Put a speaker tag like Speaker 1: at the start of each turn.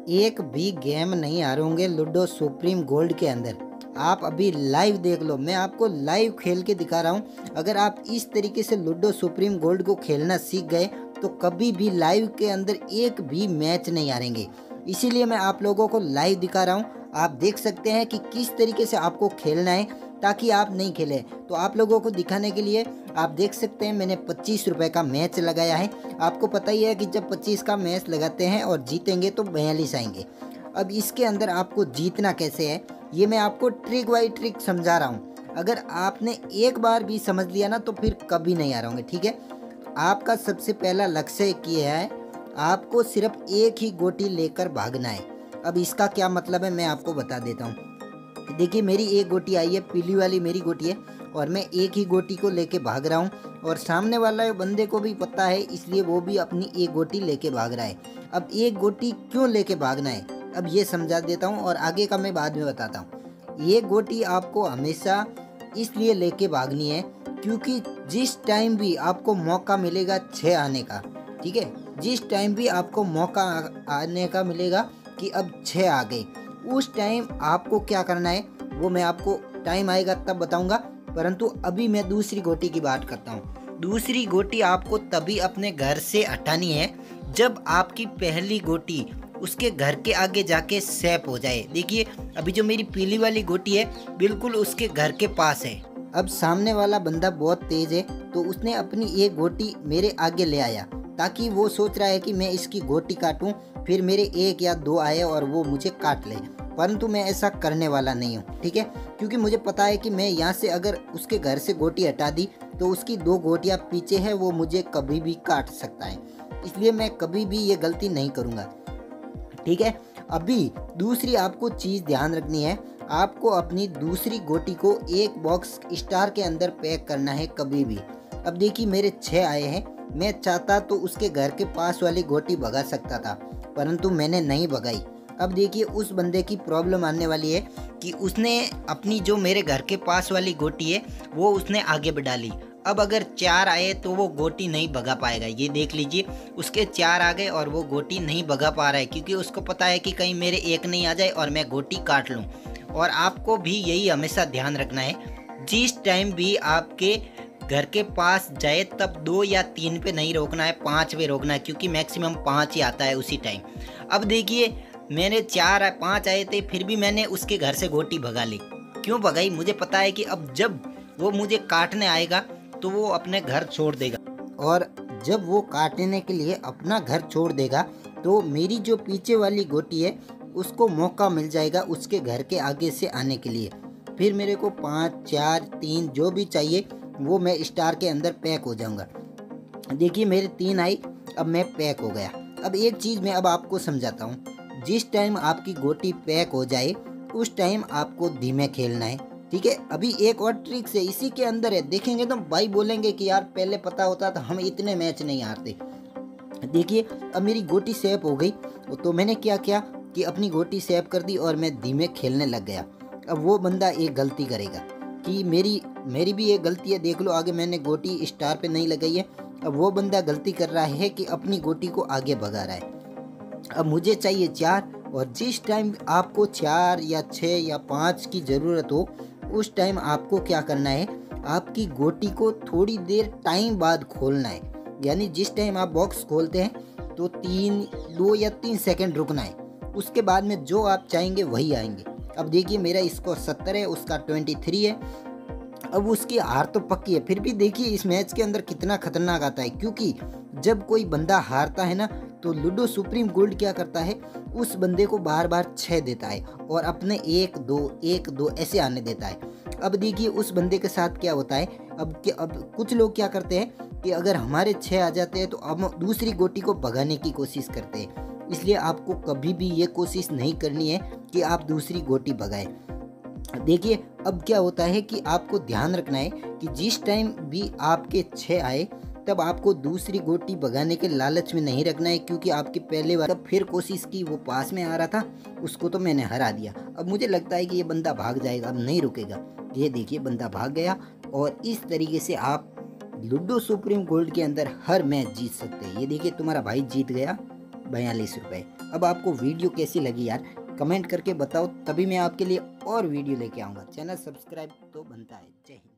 Speaker 1: एक भी गेम नहीं हारोगे लूडो सुप्रीम गोल्ड के अंदर। आप अभी लाइव देख लो, मैं आपको लाइव खेल के दिखा रहा हूँ। अगर आप इस तरीके से लूडो सुप्रीम गोल्ड को खेलना सीख गए तो कभी भी लाइव के अंदर एक भी मैच नहीं हारेंगे। इसीलिए मैं आप लोगों को लाइव दिखा रहा हूँ। आप देख सकते हैं कि किस तरीके से आपको खेलना है ताकि आप नहीं खेलें। तो आप लोगों को दिखाने के लिए आप देख सकते हैं मैंने 25 रुपये का मैच लगाया है। आपको पता ही है कि जब 25 का मैच लगाते हैं और जीतेंगे तो 42 आएंगे। अब इसके अंदर आपको जीतना कैसे है ये मैं आपको ट्रिक बाई ट्रिक समझा रहा हूँ। अगर आपने एक बार भी समझ लिया ना तो फिर कभी नहीं आ रहा होंगे, ठीक है। आपका सबसे पहला लक्ष्य क्या है, आपको सिर्फ एक ही गोटी लेकर भागना है। अब इसका क्या मतलब है मैं आपको बता देता हूँ। देखिए मेरी एक गोटी आई है, पीली वाली मेरी गोटी है और मैं एक ही गोटी को लेके भाग रहा हूँ और सामने वाला बंदे को भी पता है इसलिए वो भी अपनी एक गोटी लेके भाग रहा है। अब एक गोटी क्यों लेके भागना है अब ये समझा देता हूँ और आगे का मैं बाद में बताता हूँ। ये गोटी आपको हमेशा इसलिए लेके भागनी है क्योंकि जिस टाइम भी आपको मौका मिलेगा 6 आने का, ठीक है, जिस टाइम भी आपको मौका आने का मिलेगा कि अब 6 आ गए, उस टाइम आपको क्या करना है वो मैं आपको टाइम आएगा तब बताऊंगा। परंतु अभी मैं दूसरी गोटी की बात करता हूँ। दूसरी गोटी आपको तभी अपने घर से हटानी है जब आपकी पहली गोटी उसके घर के आगे जाके सेप हो जाए। देखिए अभी जो मेरी पीली वाली गोटी है बिल्कुल उसके घर के पास है। अब सामने वाला बंदा बहुत तेज है तो उसने अपनी एक गोटी मेरे आगे ले आया ताकि वो सोच रहा है कि मैं इसकी गोटी काटूं फिर मेरे 1 या 2 आए और वो मुझे काट ले। परंतु मैं ऐसा करने वाला नहीं हूँ, ठीक है, क्योंकि मुझे पता है कि मैं यहाँ से अगर उसके घर से गोटी हटा दी तो उसकी 2 गोटियाँ पीछे है, वो मुझे कभी भी काट सकता है। इसलिए मैं कभी भी ये गलती नहीं करूँगा, ठीक है। अभी दूसरी आपको चीज़ ध्यान रखनी है, आपको अपनी दूसरी गोटी को एक बॉक्स स्टार के अंदर पैक करना है कभी भी। अब देखिए मेरे 6 आए हैं, मैं चाहता तो उसके घर के पास वाली गोटी भगा सकता था परंतु मैंने नहीं भगाई। अब देखिए उस बंदे की प्रॉब्लम आने वाली है कि उसने अपनी जो मेरे घर के पास वाली गोटी है वो उसने आगे बढ़ा ली। अब अगर 4 आए तो वो गोटी नहीं भगा पाएगा। ये देख लीजिए उसके 4 आ गए और वो गोटी नहीं भगा पा रहा है क्योंकि उसको पता है कि कहीं मेरे 1 नहीं आ जाए और मैं गोटी काट लूँ। और आपको भी यही हमेशा ध्यान रखना है, जिस टाइम भी आपके घर के पास जाए तब 2 या 3 पे नहीं रोकना है, 5 पे रोकना है क्योंकि मैक्सिमम 5 ही आता है उसी टाइम। अब देखिए मैंने 5 आए थे फिर भी मैंने उसके घर से गोटी भगा ली। क्यों भगाई, मुझे पता है कि अब जब वो मुझे काटने आएगा तो वो अपने घर छोड़ देगा और जब वो काटने के लिए अपना घर छोड़ देगा तो मेरी जो पीछे वाली गोटी है उसको मौका मिल जाएगा उसके घर के आगे से आने के लिए। फिर मेरे को 5, 4, 3 जो भी चाहिए वो मैं स्टार के अंदर पैक हो जाऊंगा। देखिए मेरे 3 आई, अब मैं पैक हो गया। अब एक चीज़ मैं अब आपको समझाता हूँ, जिस टाइम आपकी गोटी पैक हो जाए उस टाइम आपको धीमे खेलना है, ठीक है। अभी एक और ट्रिक से इसी के अंदर है, देखेंगे तो भाई बोलेंगे कि यार पहले पता होता तो हम इतने मैच नहीं हारते। देखिए अब मेरी गोटी सेव हो गई तो मैंने क्या किया कि अपनी गोटी सेव कर दी और मैं धीमे खेलने लग गया। अब वो बंदा एक गलती करेगा कि मेरी भी एक गलती है, देख लो आगे मैंने गोटी स्टार पे नहीं लगाई है। अब वो बंदा गलती कर रहा है कि अपनी गोटी को आगे भगा रहा है। अब मुझे चाहिए 4 और जिस टाइम आपको 4 या 6 या 5 की ज़रूरत हो उस टाइम आपको क्या करना है, आपकी गोटी को थोड़ी देर टाइम बाद खोलना है। यानी जिस टाइम आप बॉक्स खोलते हैं तो 2 या 3 सेकंड रुकना है, उसके बाद में जो आप चाहेंगे वही आएंगे। अब देखिए मेरा स्कोर 70 है, उसका 23 है। अब उसकी हार तो पक्की है, फिर भी देखिए इस मैच के अंदर कितना खतरनाक आता है क्योंकि जब कोई बंदा हारता है ना तो लूडो सुप्रीम गोल्ड क्या करता है, उस बंदे को बार बार 6 देता है और अपने 1, 2, 1, 2 ऐसे आने देता है। अब देखिए उस बंदे के साथ क्या होता है, अब कुछ लोग क्या करते हैं कि अगर हमारे 6 आ जाते हैं तो हम दूसरी गोटी को भगाने की कोशिश करते हैं। इसलिए आपको कभी भी ये कोशिश नहीं करनी है कि आप दूसरी गोटी भगाएं। देखिए अब क्या होता है कि आपको ध्यान रखना है कि जिस टाइम भी आपके 6 आए तब आपको दूसरी गोटी भगाने के लालच में नहीं रखना है क्योंकि आपकी पहले बार फिर कोशिश की वो पास में आ रहा था, उसको तो मैंने हरा दिया। अब मुझे लगता है कि ये बंदा भाग जाएगा, अब नहीं रुकेगा। ये देखिए बंदा भाग गया और इस तरीके से आप लूडो सुप्रीम गोल्ड के अंदर हर मैच जीत सकते हैं। ये देखिए तुम्हारा भाई जीत गया। ₹42। अब आपको वीडियो कैसी लगी यार, कमेंट करके बताओ, तभी मैं आपके लिए और वीडियो लेके आऊँगा। चैनल सब्सक्राइब तो बनता है। जय हिंद।